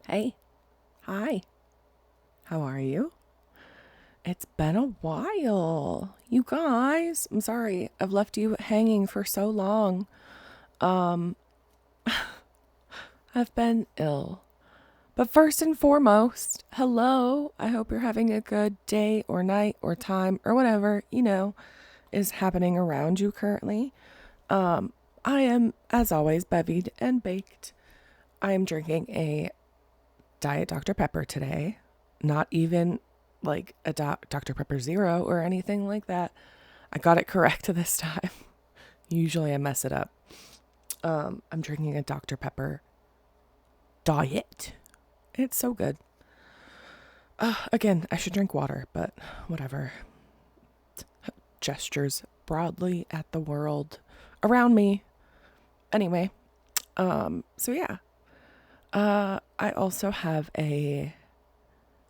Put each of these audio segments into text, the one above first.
Hey, hi, how are you? It's been a while. You guys, I'm sorry, I've left you hanging for so long. Um, I've been ill. But first and foremost, hello. I hope you're having a good day or night or time or whatever, is happening around you currently. Um, I am, as always, bevied and baked. I am drinking a Diet Dr. Pepper today. Not even like a Dr. Pepper Zero or anything like that. I got it correct this time. Usually I mess it up. I'm drinking a Dr. Pepper Diet. It's so good. Again, I should drink water, but whatever. Gestures broadly at the world around me. Anyway, so yeah. I also have a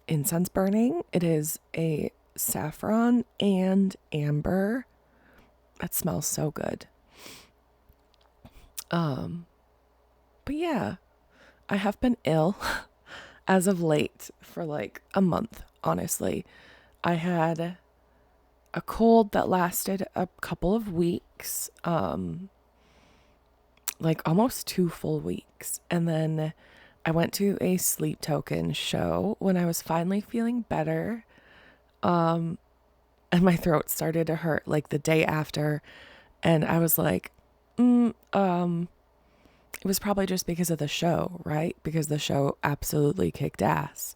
incense burning. It is a saffron and amber. It smells so good. Um, but yeah, I have been ill as of late for like a month, honestly. I had a cold that lasted a couple of weeks, like almost 2 full weeks. And then I went to a Sleep Token show when I was finally feeling better. And my throat started to hurt like the day after. And I was like, it was probably just because of the show, right? Because the show absolutely kicked ass.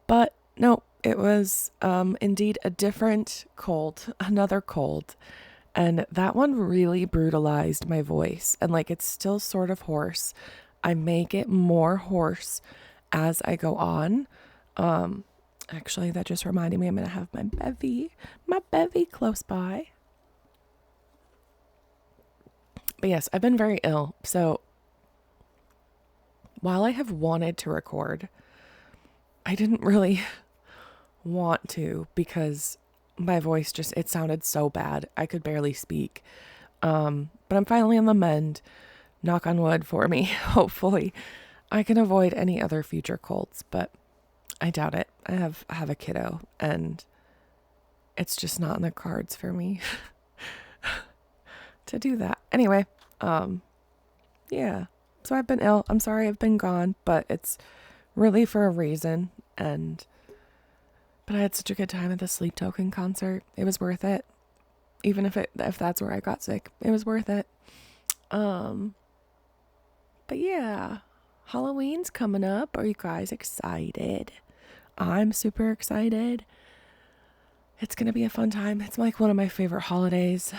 But no, it was indeed a different cold, another cold. And that one really brutalized my voice. And like it's still sort of hoarse. I make it more hoarse as I go on. Actually, that just reminded me I'm going to have my bevy close by. But yes, I've been very ill. So while I have wanted to record, I didn't really want to because my voice it sounded so bad. I could barely speak. But I'm finally on the mend. Knock on wood for me. Hopefully I can avoid any other future colds, but I doubt it. I have a kiddo and it's just not in the cards for me to do that. Anyway, yeah. So I've been ill. I'm sorry I've been gone, but it's really for a reason. But I had such a good time at the Sleep Token concert. It was worth it. Even if that's where I got sick, it was worth it. But yeah, Halloween's coming up. Are you guys excited? I'm super excited. It's going to be a fun time. It's like one of my favorite holidays,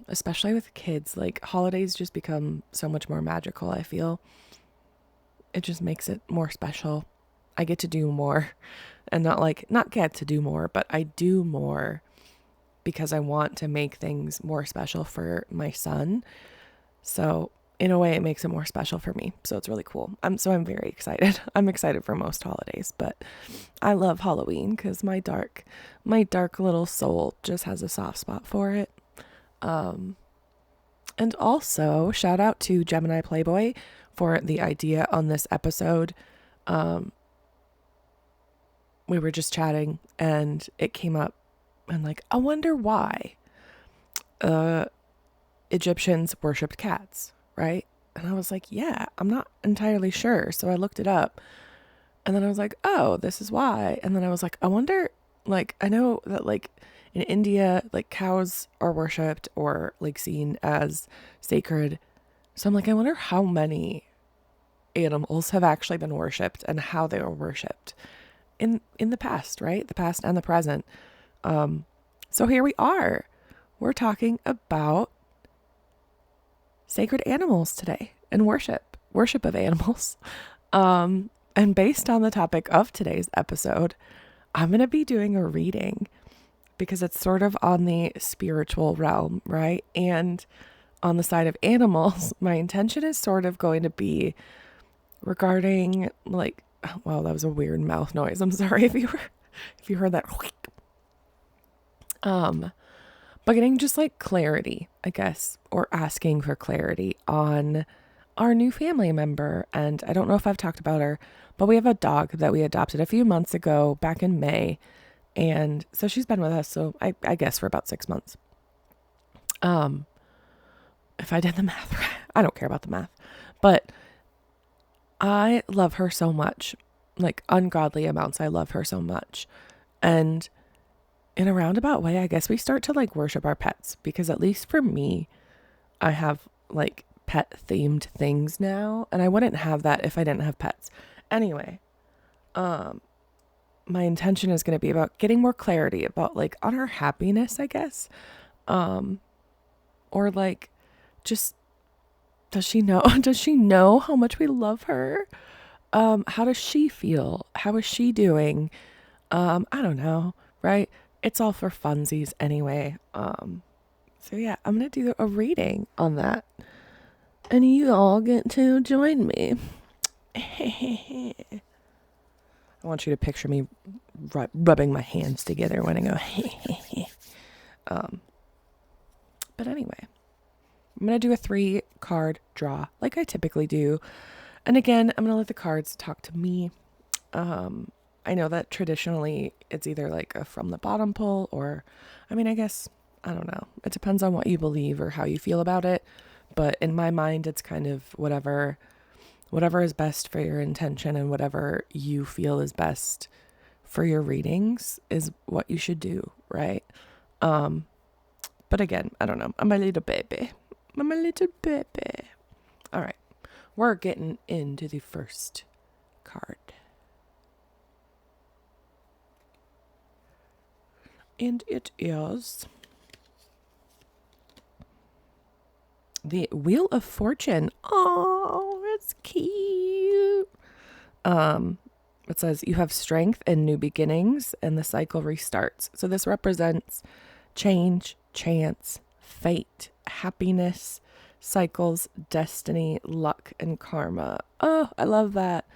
especially with kids. Like holidays just become so much more magical, I feel. It just makes it more special. I get to do more and not get to do more, but I do more because I want to make things more special for my son. So in a way, it makes it more special for me. So it's really cool. I'm very excited. I'm excited for most holidays, but I love Halloween because my dark little soul just has a soft spot for it. And also shout out to Gemini Playboi for the idea on this episode. We were just chatting and it came up and like, I wonder why Egyptians worshipped cats, right? And I was like, yeah, I'm not entirely sure. So I looked it up and then I was like, oh, this is why. And then I was like, I wonder, like, I know that like in India, like cows are worshipped or like seen as sacred. So I'm like, I wonder how many animals have actually been worshipped and how they were worshipped in the past, right? The past and the present. So here we are. We're talking about sacred animals today and worship of animals. And based on the topic of today's episode, I'm going to be doing a reading because it's sort of on the spiritual realm, right? And on the side of animals, my intention is sort of going to be regarding like, wow, that was a weird mouth noise. I'm sorry if you heard that. But getting just like clarity, I guess, or asking for clarity on our new family member. And I don't know if I've talked about her, but we have a dog that we adopted a few months ago back in May. And so she's been with us, so I guess for about 6 months. If I did the math right, I don't care about the math, but I love her so much, like ungodly amounts. I love her so much. And in a roundabout way, I guess we start to like worship our pets, because at least for me, I have like pet themed things now, and I wouldn't have that if I didn't have pets. Anyway, my intention is going to be about getting more clarity about like on her happiness, I guess. Or like, just, does she know how much we love her? How does she feel? How is she doing? I don't know, right? It's all for funsies anyway. So yeah, I'm going to do a reading on that. And you all get to join me. I want you to picture me rubbing my hands together when I go. But anyway, I'm going to do a 3-card draw like I typically do. And again, I'm going to let the cards talk to me. I know that traditionally it's either like a from the bottom pull, or, I mean, I guess, I don't know. It depends on what you believe or how you feel about it. But in my mind, it's kind of whatever is best for your intention, and whatever you feel is best for your readings is what you should do, right? But again, I don't know. I'm a little baby. All right. We're getting into the first card. And it is the Wheel of Fortune. Oh, it's cute. It says you have strength and new beginnings, and the cycle restarts. So this represents change, chance, fate, happiness, cycles, destiny, luck, and karma. Oh, I love that.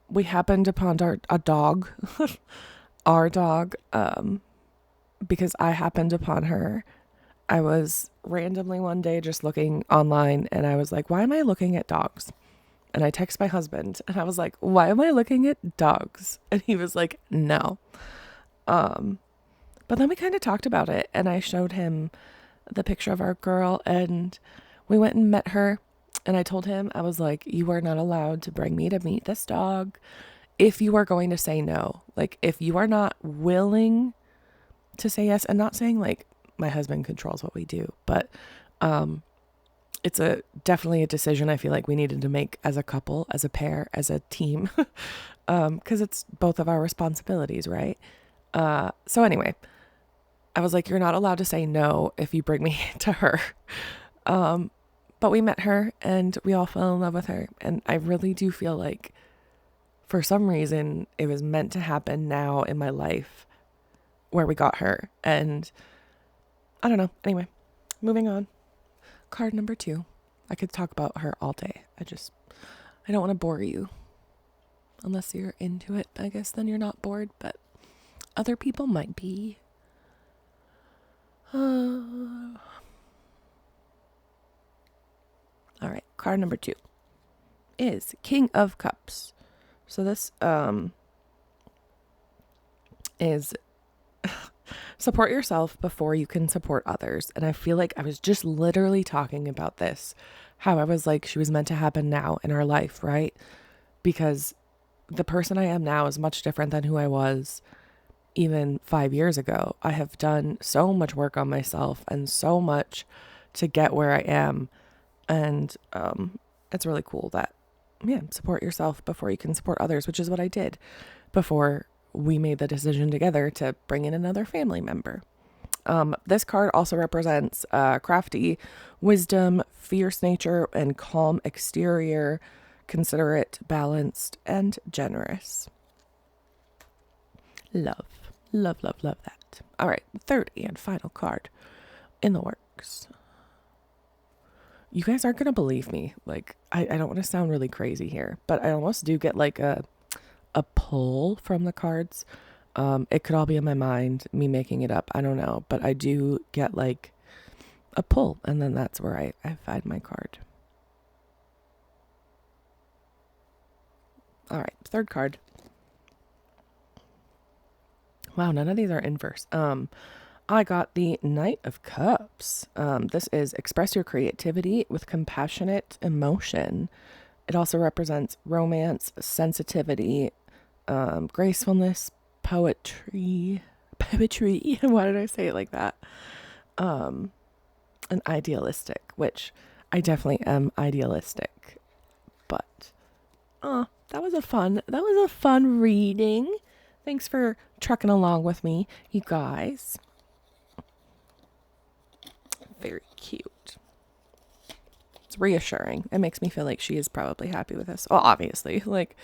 We happened upon a dog, our dog, because I happened upon her. I was randomly one day just looking online, and I was like, why am I looking at dogs? And I text my husband, and I was like, why am I looking at dogs? And he was like, no. But then we kind of talked about it, and I showed him the picture of our girl, and we went and met her. And I told him, I was like, you are not allowed to bring me to meet this dog if you are going to say no. Like, if you are not willing to say yes, and not saying like my husband controls what we do, but it's definitely a decision I feel like we needed to make as a couple, as a pair, as a team, because it's both of our responsibilities, right? So anyway, I was like, you're not allowed to say no if you bring me to her. But we met her, and we all fell in love with her. And I really do feel like for some reason it was meant to happen now in my life where we got her. And I don't know. Anyway, moving on. Card number 2. I could talk about her all day. I don't want to bore you. Unless you're into it, I guess then you're not bored, but other people might be. All right, card number 2 is King of Cups. So this is support yourself before you can support others. And I feel like I was just literally talking about this, how I was like, she was meant to happen now in our life, right? Because the person I am now is much different than who I was even 5 years ago. I have done so much work on myself and so much to get where I am. And it's really cool that, support yourself before you can support others, which is what I did before we made the decision together to bring in another family member. This card also represents crafty, wisdom, fierce nature, and calm exterior, considerate, balanced, and generous. Love that. All right, third and final card in the works. You guys aren't going to believe me. Like, I don't want to sound really crazy here, but I almost do get like a pull from the cards. It could all be in my mind, me making it up. I don't know, but I do get like a pull, and then that's where I find my card. All right, third card. Wow, none of these are inverse. I got the Knight of Cups. This is express your creativity with compassionate emotion. It also represents romance, sensitivity, gracefulness, poetry. Why did I say it like that? And idealistic, which I definitely am idealistic. But that was a fun reading. Thanks for trucking along with me, you guys. Very cute. It's reassuring. It makes me feel like she is probably happy with us. Well, obviously, like,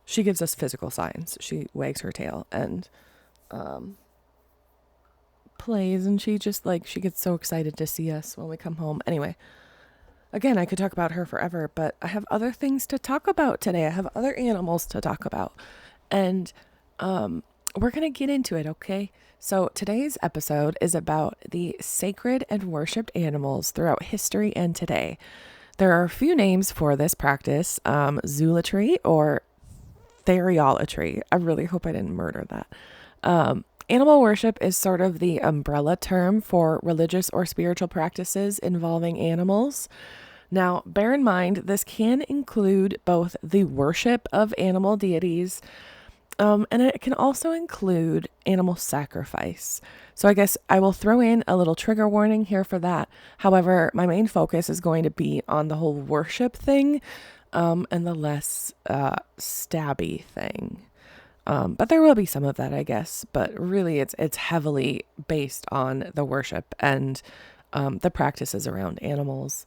she gives us physical signs. She wags her tail and plays, and she just, like, she gets so excited to see us when we come home. Anyway, again, I could talk about her forever, but I have other things to talk about today. I have other animals to talk about. And we're going to get into it, okay? So today's episode is about the sacred and worshipped animals throughout history and today. There are a few names for this practice, zoolatry or theriolatry. I really hope I didn't murder that. Animal worship is sort of the umbrella term for religious or spiritual practices involving animals. Now, bear in mind, this can include both the worship of animal deities, and it can also include animal sacrifice. So I guess I will throw in a little trigger warning here for that. However, my main focus is going to be on the whole worship thing, and the less stabby thing. But there will be some of that, I guess. But really, it's heavily based on the worship and the practices around animals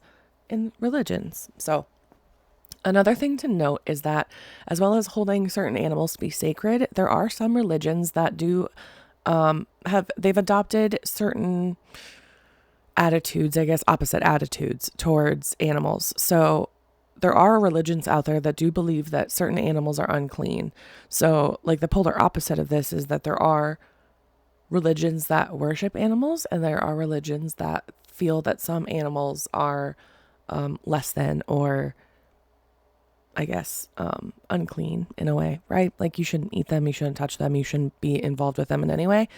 in religions. So another thing to note is that, as well as holding certain animals to be sacred, there are some religions that do they've adopted certain attitudes, I guess, opposite attitudes towards animals. So there are religions out there that do believe that certain animals are unclean. So, like, the polar opposite of this is that there are religions that worship animals, and there are religions that feel that some animals are less than, or I guess, unclean in a way, right? Like, you shouldn't eat them, you shouldn't touch them, you shouldn't be involved with them in any way.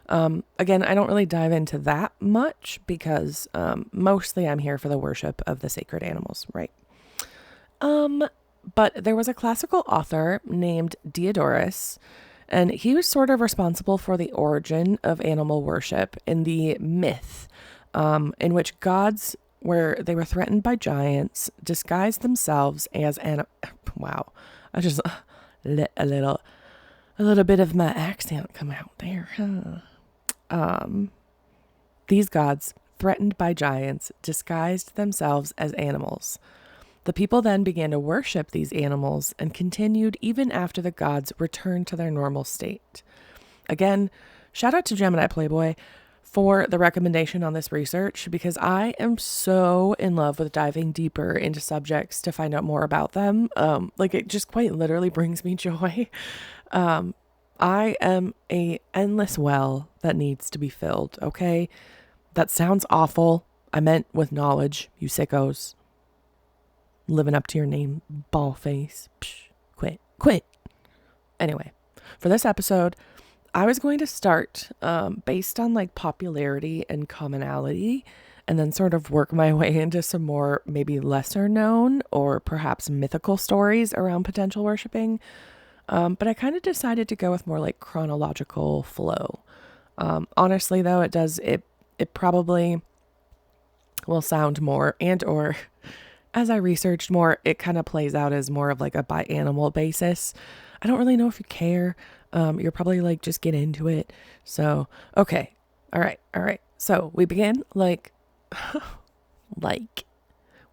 Again, I don't really dive into that much because mostly I'm here for the worship of the sacred animals, right? But there was a classical author named Diodorus, and he was sort of responsible for the origin of animal worship in the myth, in which gods, where they were threatened by giants, disguised themselves as wow, I just let a little bit of my accent come out there, huh? These gods, threatened by giants, disguised themselves as animals. The people then began to worship these animals and continued even after the gods returned to their normal state. Again, shout out to Gemini Playboi for the recommendation on this research, because I am so in love with diving deeper into subjects to find out more about them. Like, it just quite literally brings me joy. I am a endless well that needs to be filled, okay? That sounds awful. I meant with knowledge, you sickos. Living up to your name, ball face. Psh, quit. Anyway, for this episode, I was going to start based on, like, popularity and commonality, and then sort of work my way into some more maybe lesser known or perhaps mythical stories around potential worshiping. But I kind of decided to go with more like chronological flow. Honestly, though, it probably will sound more, and or as I researched more, it kind of plays out as more of like a by animal basis. I don't really know if you care. You're probably like, just get into it. So, okay. All right. So we begin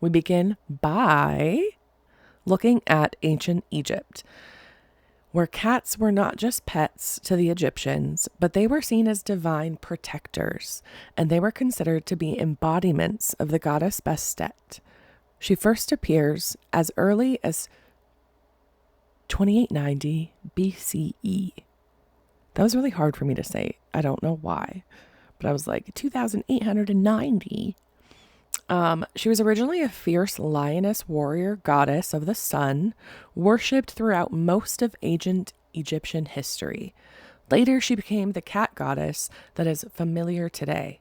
we begin by looking at ancient Egypt, where cats were not just pets to the Egyptians, but they were seen as divine protectors, and they were considered to be embodiments of the goddess Bastet. She first appears as early as 2890 BCE. That was really hard for me to say. I don't know why, but I was like 2890. She was originally a fierce lioness warrior goddess of the sun, worshipped throughout most of ancient Egyptian history. Later, she became the cat goddess that is familiar today.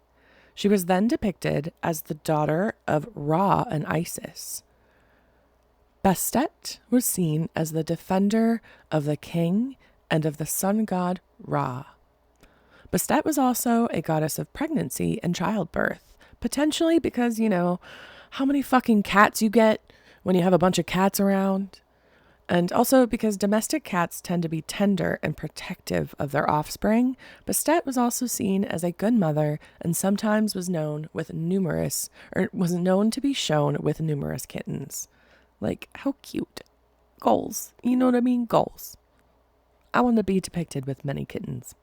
She was then depicted as the daughter of Ra and Isis. Bastet was seen as the defender of the king and of the sun god Ra. Bastet was also a goddess of pregnancy and childbirth, potentially because, how many fucking cats you get when you have a bunch of cats around. And also because domestic cats tend to be tender and protective of their offspring, Bastet was also seen as a good mother and sometimes was known to be shown with numerous kittens. Like, how cute. Goals. You know what I mean? Goals. I want to be depicted with many kittens.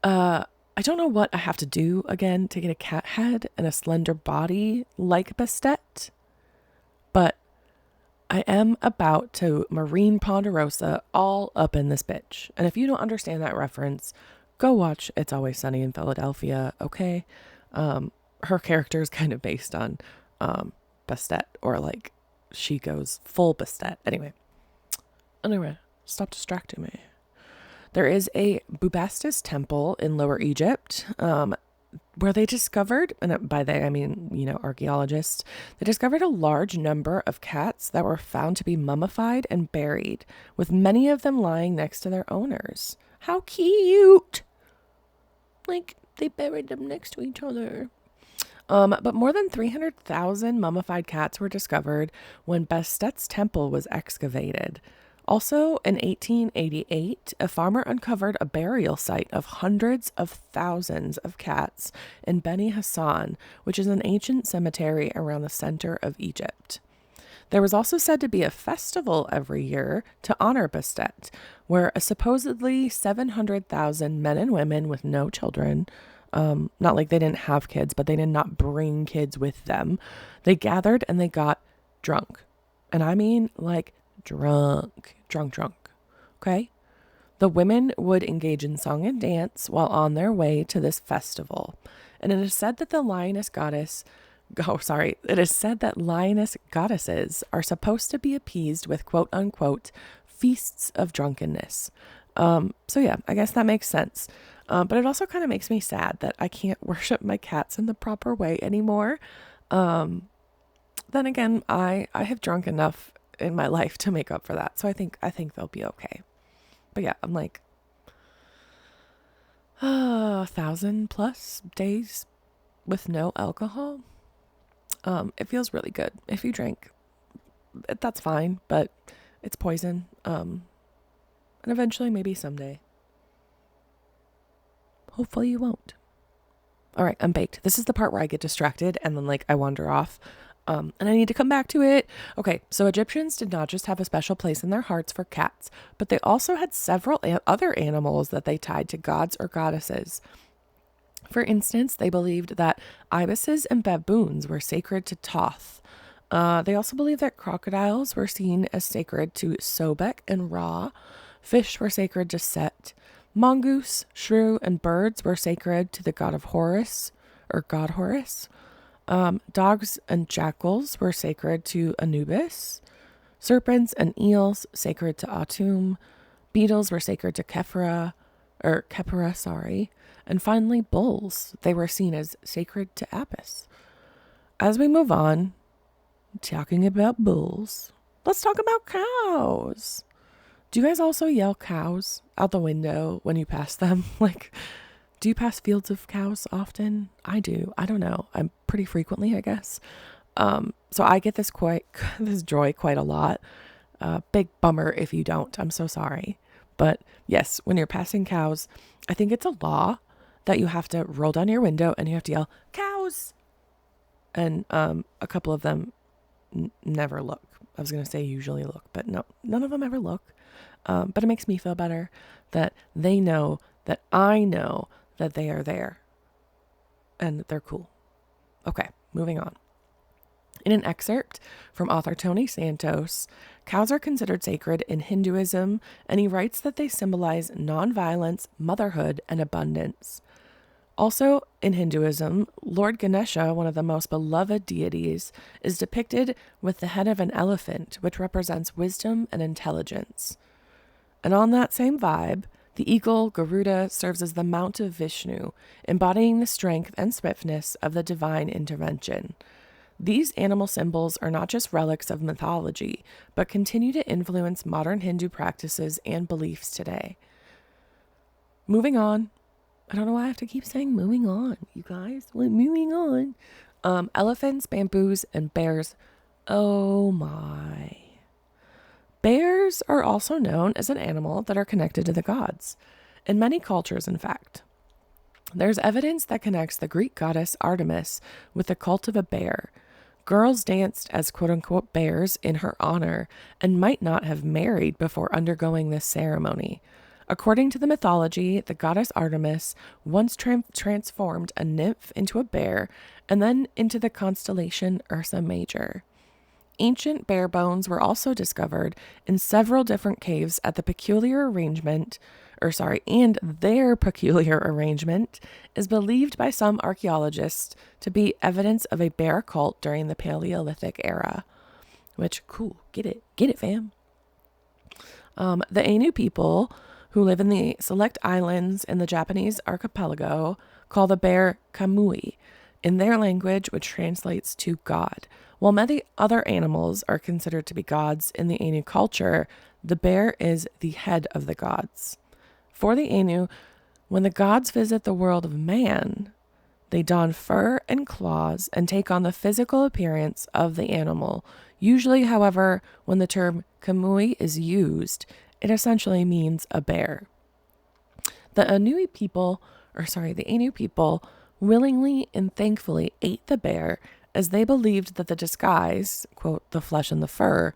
I don't know what I have to do again to get a cat head and a slender body like Bastet, but I am about to Marine Ponderosa all up in this bitch. And if you don't understand that reference, go watch It's Always Sunny in Philadelphia, okay? Her character is kind of based on Bastet, or like she goes full Bastet. Anyway, stop distracting me. There is a Bubastis temple in Lower Egypt where they discovered, and by they I mean, archaeologists, they discovered a large number of cats that were found to be mummified and buried, with many of them lying next to their owners. How cute! Like, they buried them next to each other. But more than 300,000 mummified cats were discovered when Bastet's temple was excavated. Also, in 1888, a farmer uncovered a burial site of hundreds of thousands of cats in Beni Hassan, which is an ancient cemetery around the center of Egypt. There was also said to be a festival every year to honor Bastet, where a supposedly 700,000 men and women with no children, not like they didn't have kids, but they did not bring kids with them, they gathered and they got drunk. And I mean like drunk. Okay? The women would engage in song and dance while on their way to this festival. And it is said that lioness goddesses are supposed to be appeased with quote unquote feasts of drunkenness. So yeah, I guess that makes sense. But it also kind of makes me sad that I can't worship my cats in the proper way anymore. Then again, I have drunk enough in my life to make up for that. So I think they'll be okay. But yeah, I'm like 1,000+ days with no alcohol. It feels really good. If you drink, that's fine, but it's poison. And eventually, maybe someday. Hopefully you won't. All right, I'm baked. This is the part where I get distracted and then I wander off. And I need to come back to it. Okay, so Egyptians did not just have a special place in their hearts for cats, but they also had several other animals that they tied to gods or goddesses. For instance, they believed that ibises and baboons were sacred to Thoth. They also believed that crocodiles were seen as sacred to Sobek and Ra. Fish were sacred to Set. Mongoose, shrew, and birds were sacred to the god of Horus, or god Horus. Dogs and jackals were sacred to Anubis. Serpents and eels sacred to Atum. Beetles were sacred to Khepera. And finally, bulls. They were seen as sacred to Apis. As we move on, talking about bulls, let's talk about cows. Do you guys also yell cows out the window when you pass them? Do you pass fields of cows often? I do. I don't know. I'm pretty frequently, I guess. So I get this joy quite a lot. Big bummer if you don't. I'm so sorry. But yes, when you're passing cows, I think it's a law that you have to roll down your window and you have to yell, cows! And a couple of them never look. I was going to say usually look, but no, none of them ever look. But it makes me feel better that they know that I know that they are there and they're cool. Okay, moving on. In an excerpt from author Tony Santos, cows are considered sacred in Hinduism, and he writes that they symbolize nonviolence, motherhood, and abundance. Also, in Hinduism, Lord Ganesha, one of the most beloved deities, is depicted with the head of an elephant, which represents wisdom and intelligence. And on that same vibe, the eagle Garuda serves as the mount of Vishnu, embodying the strength and swiftness of the divine intervention. These animal symbols are not just relics of mythology, but continue to influence modern Hindu practices and beliefs today. Moving on. I don't know why I have to keep saying moving on, you guys. Moving on. Elephants, bamboos, and bears. Oh my. Bears are also known as an animal that are connected to the gods. In many cultures, in fact. There's evidence that connects the Greek goddess Artemis with the cult of a bear. Girls danced as quote-unquote bears in her honor and might not have married before undergoing this ceremony. According to the mythology, the goddess Artemis once transformed a nymph into a bear and then into the constellation Ursa Major. Ancient bear bones were also discovered in several different caves and their peculiar arrangement is believed by some archaeologists to be evidence of a bear cult during the Paleolithic era. Which, cool, get it, fam. The Ainu people, who live in the select islands in the Japanese archipelago, call the bear kamui in their language, which translates to God. While many other animals are considered to be gods in the Ainu culture, the bear is the head of the gods. For the Ainu, when the gods visit the world of man, they don fur and claws and take on the physical appearance of the animal. Usually, however, when the term kamui is used, it essentially means a bear. The Ainu people willingly and thankfully ate the bear as they believed that the disguise, quote, the flesh and the fur,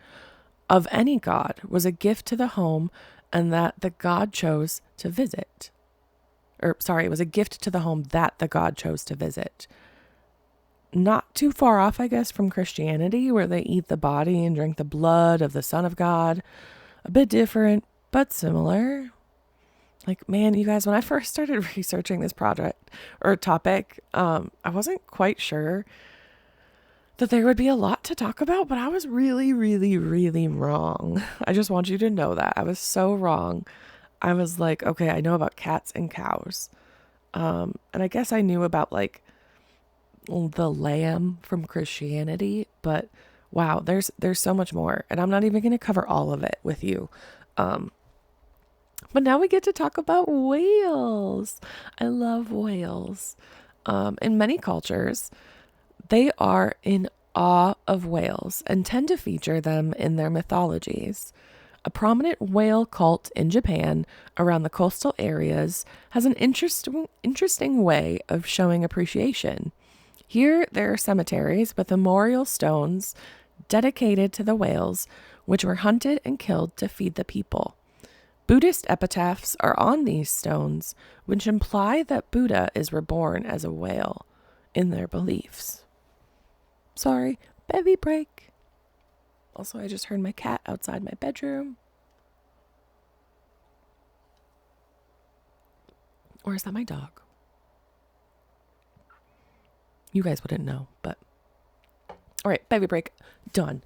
of any god was a gift to the home and that the god chose to visit. It was a gift to the home that the god chose to visit. Not too far off, I guess, from Christianity, where they eat the body and drink the blood of the Son of God. A bit different, but similar. Like, man, you guys, when I first started researching this project or topic, I wasn't quite sure that there would be a lot to talk about, but I was really, really, really wrong. I just want you to know that. I was so wrong. I was like, okay, I know about cats and cows. And I guess I knew about like the lamb from Christianity, but wow, there's so much more. And I'm not even going to cover all of it with you. But now we get to talk about whales. I love whales. In many cultures, they are in awe of whales and tend to feature them in their mythologies. A prominent whale cult in Japan around the coastal areas has an interesting way of showing appreciation. Here, there are cemeteries with memorial stones dedicated to the whales, which were hunted and killed to feed the people. Buddhist epitaphs are on these stones, which imply that Buddha is reborn as a whale in their beliefs. Sorry, bevy break. Also, I just heard my cat outside my bedroom. Or is that my dog? You guys wouldn't know, but... All right, bevy break. Done.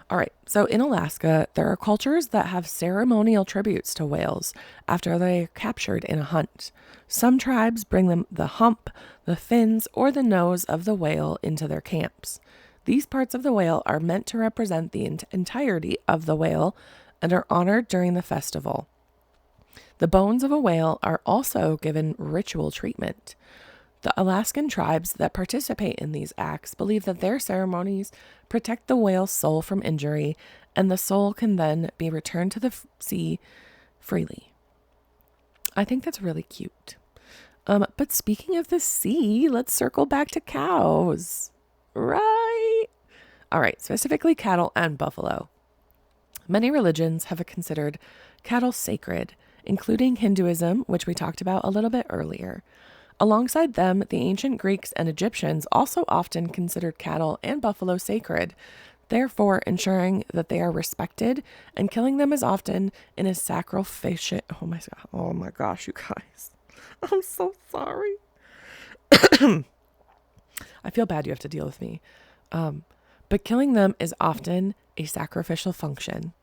All right, so in Alaska, there are cultures that have ceremonial tributes to whales after they are captured in a hunt. Some tribes bring them the hump, the fins, or the nose of the whale into their camps. These parts of the whale are meant to represent the entirety of the whale and are honored during the festival. The bones of a whale are also given ritual treatment. The Alaskan tribes that participate in these acts believe that their ceremonies protect the whale's soul from injury, and the soul can then be returned to the sea freely. I think that's really cute. But speaking of the sea, let's circle back to cows. Right? All right, specifically cattle and buffalo. Many religions have considered cattle sacred, including Hinduism, which we talked about a little bit earlier. Alongside them, the ancient Greeks and Egyptians also often considered cattle and buffalo sacred, therefore ensuring that they are respected and killing them as often in a sacrificial... Oh my gosh, you guys. I'm so sorry. I feel bad you have to deal with me. But killing them is often a sacrificial function.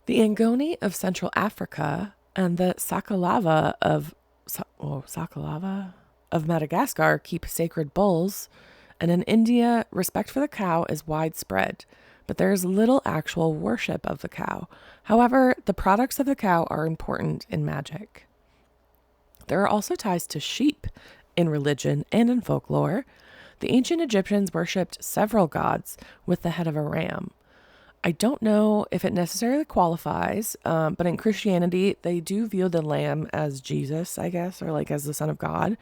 The Angoni of Central Africa and the Sakalava of Madagascar keep sacred bulls, and in India, respect for the cow is widespread, but there is little actual worship of the cow. However, the products of the cow are important in magic. There are also ties to sheep in religion and in folklore. The ancient Egyptians worshipped several gods with the head of a ram. I don't know if it necessarily qualifies, but in Christianity, they do view the lamb as Jesus, I guess, or like as the Son of God.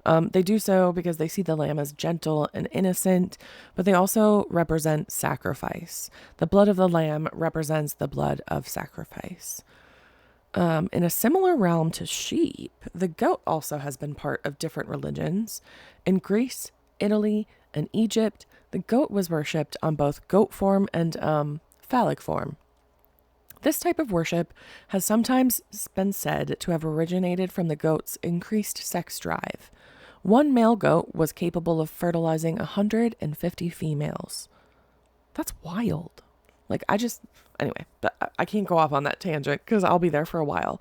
They do so because they see the lamb as gentle and innocent, but they also represent sacrifice. The blood of the lamb represents the blood of sacrifice. In a similar realm to sheep, the goat also has been part of different religions. In Greece, Italy, and Egypt, the goat was worshipped on both goat form and phallic form. This type of worship has sometimes been said to have originated from the goat's increased sex drive. One male goat was capable of fertilizing 150 females. That's wild. Anyway, but I can't go off on that tangent because I'll be there for a while.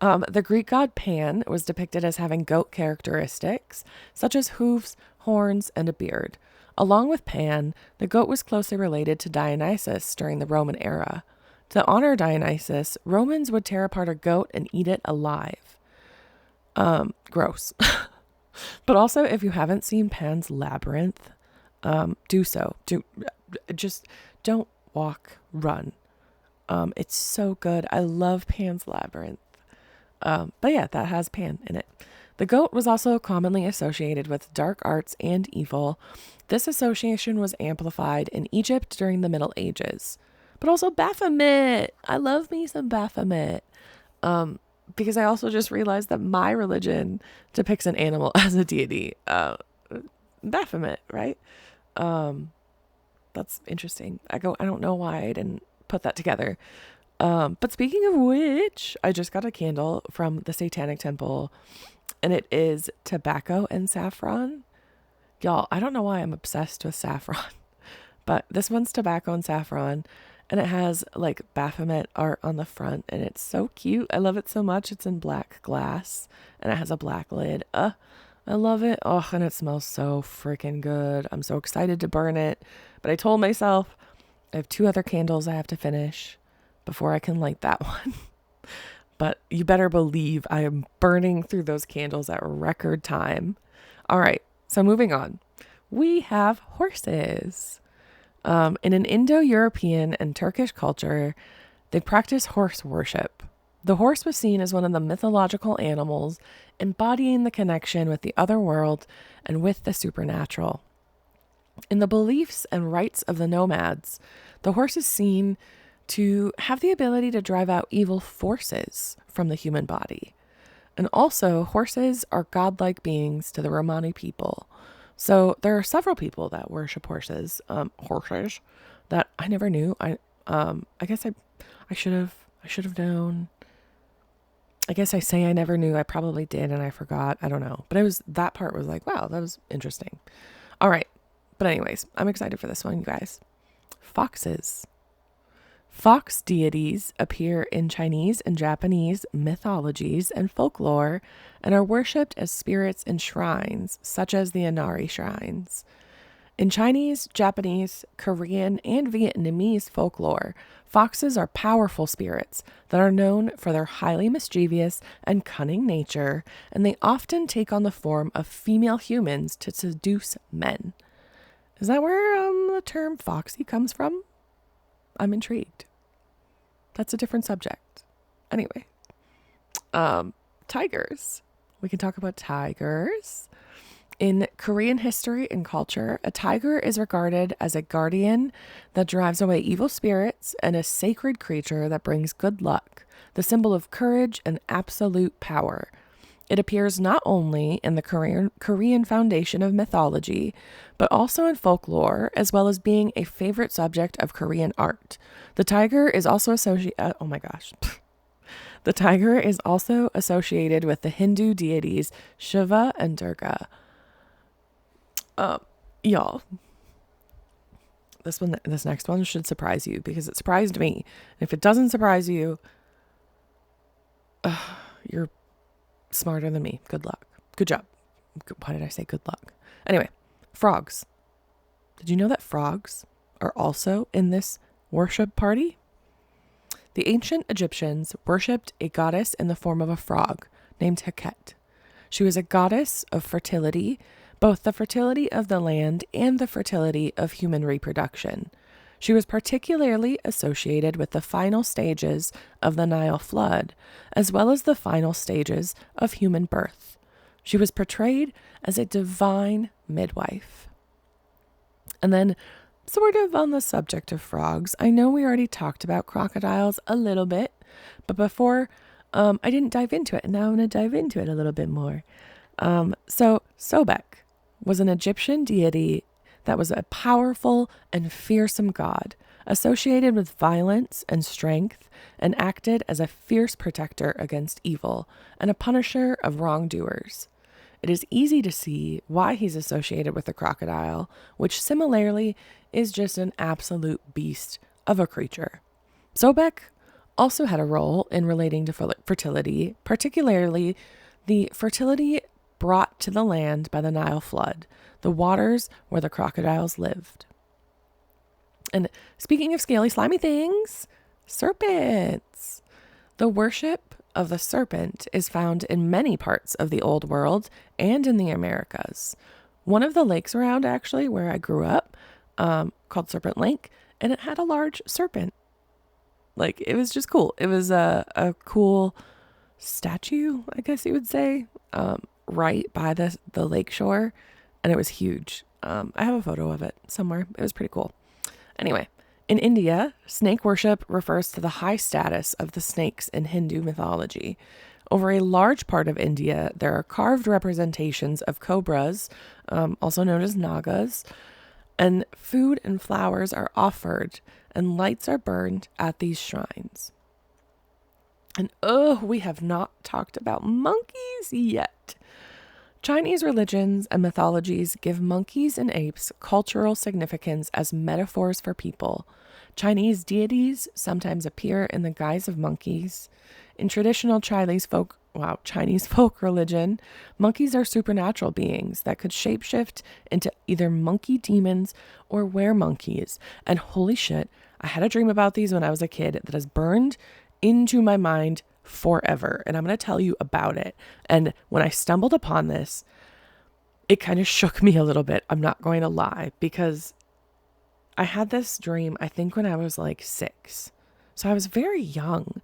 The Greek god Pan was depicted as having goat characteristics, such as hooves, horns, and a beard. Along with Pan, the goat was closely related to Dionysus during the Roman era. To honor Dionysus, Romans would tear apart a goat and eat it alive. Gross. But also, if you haven't seen Pan's Labyrinth, do so. Just don't walk, run. It's so good. I love Pan's Labyrinth. But yeah, that has Pan in it. The goat was also commonly associated with dark arts and evil. This association was amplified in Egypt during the Middle Ages. But also Baphomet. I love me some Baphomet. Because I also just realized that my religion depicts an animal as a deity. Baphomet, right? That's interesting. I don't know why I didn't put that together. But speaking of which, I just got a candle from the Satanic Temple, and it is tobacco and saffron. Y'all, I don't know why I'm obsessed with saffron, but this one's tobacco and saffron, and it has like Baphomet art on the front, and it's so cute. I love it so much. It's in black glass, and it has a black lid. I love it. Oh, and it smells so freaking good. I'm so excited to burn it. But I told myself I have 2 other candles I have to finish before I can light that one. But you better believe I am burning through those candles at record time. All right, so moving on. We have horses. In an Indo-European and Turkish culture, they practice horse worship. The horse was seen as one of the mythological animals embodying the connection with the other world and with the supernatural. In the beliefs and rites of the nomads, the horse is seen to have the ability to drive out evil forces from the human body. And also, horses are godlike beings to the Romani people. So there are several people that worship horses that I never knew. I guess I should have known. I guess I say I never knew. I probably did and I forgot. I don't know. But that part was like, wow, that was interesting. All right. But anyways, I'm excited for this one, you guys. Foxes. Fox deities appear in Chinese and Japanese mythologies and folklore and are worshipped as spirits in shrines, such as the Inari shrines. In Chinese, Japanese, Korean, and Vietnamese folklore, foxes are powerful spirits that are known for their highly mischievous and cunning nature, and they often take on the form of female humans to seduce men. Is that where the term foxy comes from? I'm intrigued. That's a different subject. Anyway, tigers. We can talk about tigers. In Korean history and culture, a tiger is regarded as a guardian that drives away evil spirits and a sacred creature that brings good luck, the symbol of courage and absolute power. It appears not only in the Korean foundation of mythology, but also in folklore, as well as being a favorite subject of Korean art. The tiger is also associated... The tiger is also associated with the Hindu deities Shiva and Durga. Y'all, this next one should surprise you because it surprised me. And if it doesn't surprise you, you're smarter than me. Good luck. Good job. Why did I say good luck? Anyway, frogs. Did you know that frogs are also in this worship party? The ancient Egyptians worshipped a goddess in the form of a frog named Heket. She was a goddess of fertility, both the fertility of the land and the fertility of human reproduction. She was particularly associated with the final stages of the Nile flood, as well as the final stages of human birth. She was portrayed as a divine midwife. And then, sort of on the subject of frogs, I know we already talked about crocodiles a little bit, but before I didn't dive into it, and now I'm going to dive into it a little bit more. So Sobek was an Egyptian deity that was a powerful and fearsome god, associated with violence and strength, and acted as a fierce protector against evil and a punisher of wrongdoers. It is easy to see why he's associated with the crocodile, which similarly is just an absolute beast of a creature. Sobek also had a role in relating to fertility, particularly the fertility brought to the land by the Nile flood, the waters where the crocodiles lived. And speaking of scaly, slimy things, serpents. The worship of the serpent is found in many parts of the Old World and in the Americas. One of the lakes around, actually, where I grew up, called Serpent Lake, and it had a large serpent. Like, it was just cool. It was a cool statue, I guess you would say, right by the lake shore, and it was huge. I have a photo of it somewhere. It was pretty cool. Anyway, in India, snake worship refers to the high status of the snakes in Hindu mythology. Over a large part of India, there are carved representations of cobras, also known as nagas, and food and flowers are offered, and lights are burned at these shrines. And we have not talked about monkeys yet. Chinese religions and mythologies give monkeys and apes cultural significance as metaphors for people. Chinese deities sometimes appear in the guise of monkeys. In traditional Chinese folk religion, monkeys are supernatural beings that could shapeshift into either monkey demons or were-monkeys. And holy shit, I had a dream about these when I was a kid that has burned into my mind forever. And I'm going to tell you about it. And when I stumbled upon this, it kind of shook me a little bit. I'm not going to lie, because I had this dream, I think when I was like 6. So I was very young,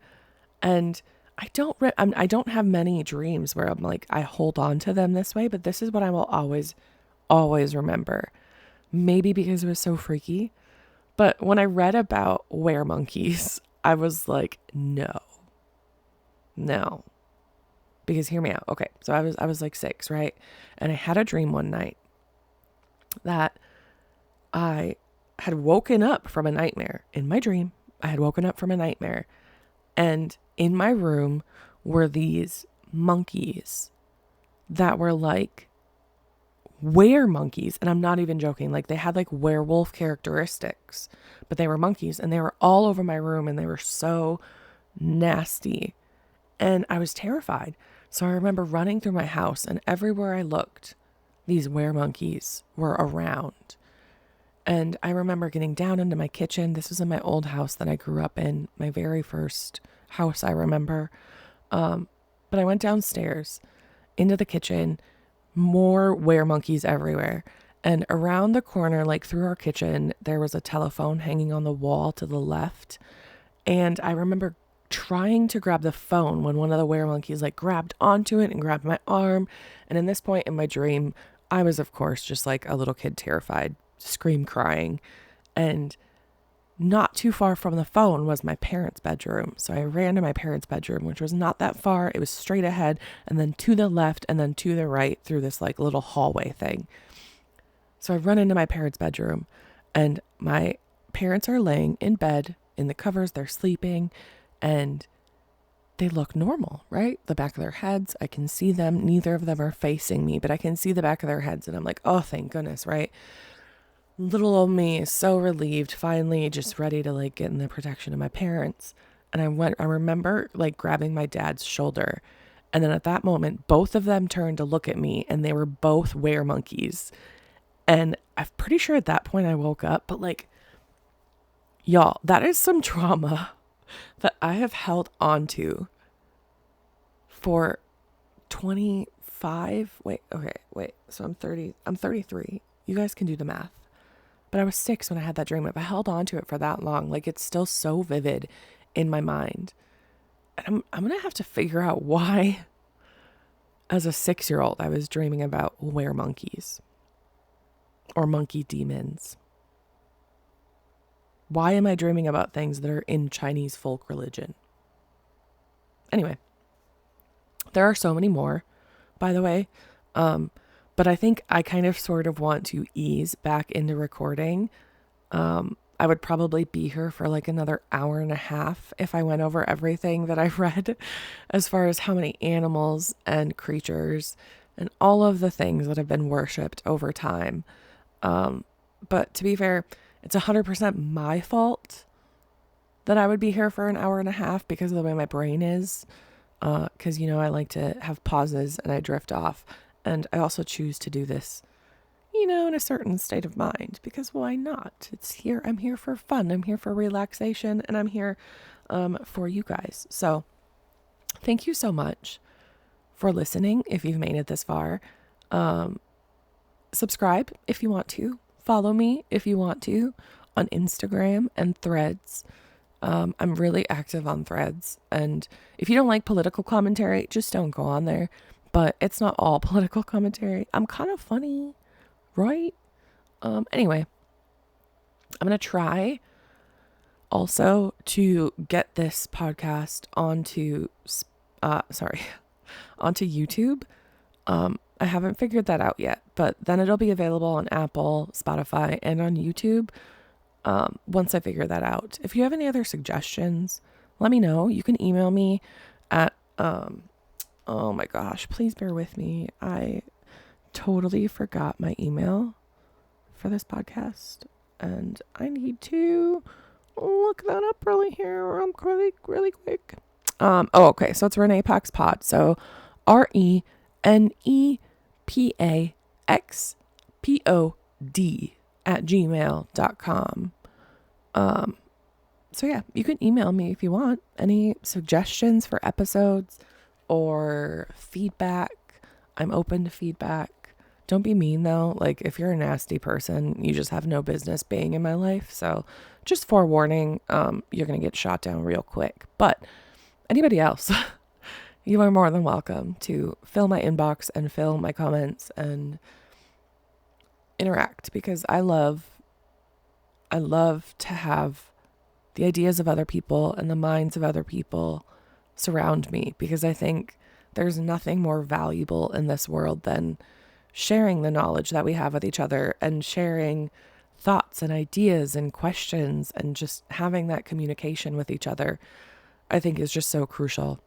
and I don't have many dreams where I'm like, I hold on to them this way, but this is what I will always remember. Maybe because it was so freaky. But when I read about were-monkeys, I was like, no. Because hear me out. Okay, so I was like 6, right? And I had a dream one night that I had woken up from a nightmare. In my dream, I had woken up from a nightmare, and in my room were these monkeys that were like were-monkeys, and I'm not even joking. Like, they had like werewolf characteristics, but they were monkeys, and they were all over my room, and they were so nasty, and I was terrified. So I remember running through my house, and everywhere I looked, these were-monkeys were around. And I remember getting down into my kitchen. This was in my old house that I grew up in, my very first house I remember. But I went downstairs into the kitchen, more were-monkeys everywhere. And around the corner, like through our kitchen, there was a telephone hanging on the wall to the left. And I remember trying to grab the phone when one of the were-monkeys like grabbed onto it and grabbed my arm. And in this point in my dream, I was, of course, just like a little kid, terrified, scream crying. And not too far from the phone was my parents' bedroom. So I ran to my parents' bedroom, which was not that far. It was straight ahead, and then to the left, and then to the right through this like little hallway thing. So I run into my parents' bedroom, and my parents are laying in bed in the covers. They're sleeping, and they look normal, right? The back of their heads, I can see them. Neither of them are facing me, but I can see the back of their heads and I'm like, oh, thank goodness, right? Little old me is so relieved, finally just ready to like get in the protection of my parents. And I remember like grabbing my dad's shoulder. And then at that moment, both of them turned to look at me and they were both weremonkeys. And I'm pretty sure at that point I woke up, but like, y'all, that is some trauma that I have held on to for 25. Wait. So I'm 30. I'm 33. You guys can do the math. But I was 6 when I had that dream. If I held on to it for that long, like it's still so vivid in my mind. And I'm going to have to figure out why as a 6-year-old I was dreaming about weremonkeys or monkey demons. Why am I dreaming about things that are in Chinese folk religion? Anyway, there are so many more, by the way. But I think I kind of sort of want to ease back into recording. I would probably be here for like another hour and a half if I went over everything that I've read as far as how many animals and creatures and all of the things that have been worshipped over time. But to be fair, it's 100% my fault that I would be here for an hour and a half because of the way my brain is. Because, I like to have pauses and I drift off. And I also choose to do this, in a certain state of mind, because why not? I'm here for fun. I'm here for relaxation, and I'm here for you guys. So thank you so much for listening. If you've made it this far, subscribe if you want to, follow me if you want to on Instagram and Threads. I'm really active on Threads, and if you don't like political commentary, just don't go on there. But it's not all political commentary. I'm kind of funny, right? Anyway, I'm going to try also to get this podcast onto YouTube. I haven't figured that out yet, but then it'll be available on Apple, Spotify, and on YouTube once I figure that out. If you have any other suggestions, let me know. You can email me at oh my gosh, please bear with me. I totally forgot my email for this podcast, and I need to look that up really really quick. Okay. So it's Renee Pax Pod. So RENEPAXPOD So yeah, you can email me if you want any suggestions for episodes or feedback. I'm open to feedback. Don't be mean though. Like if you're a nasty person, you just have no business being in my life. So just forewarning, you're going to get shot down real quick. But anybody else, you are more than welcome to fill my inbox and fill my comments and interact, because I love to have the ideas of other people and the minds of other people surround me, because I think there's nothing more valuable in this world than sharing the knowledge that we have with each other and sharing thoughts and ideas and questions, and just having that communication with each other, I think is just so crucial.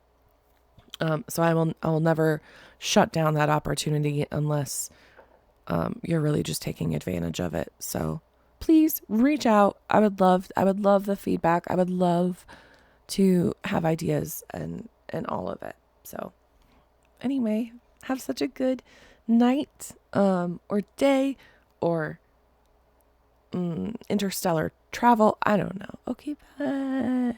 So I will never shut down that opportunity unless you're really just taking advantage of it. So please reach out. I would love the feedback. I would love to have ideas and all of it. So anyway, have such a good night or day or interstellar travel. I don't know. Okay, bye.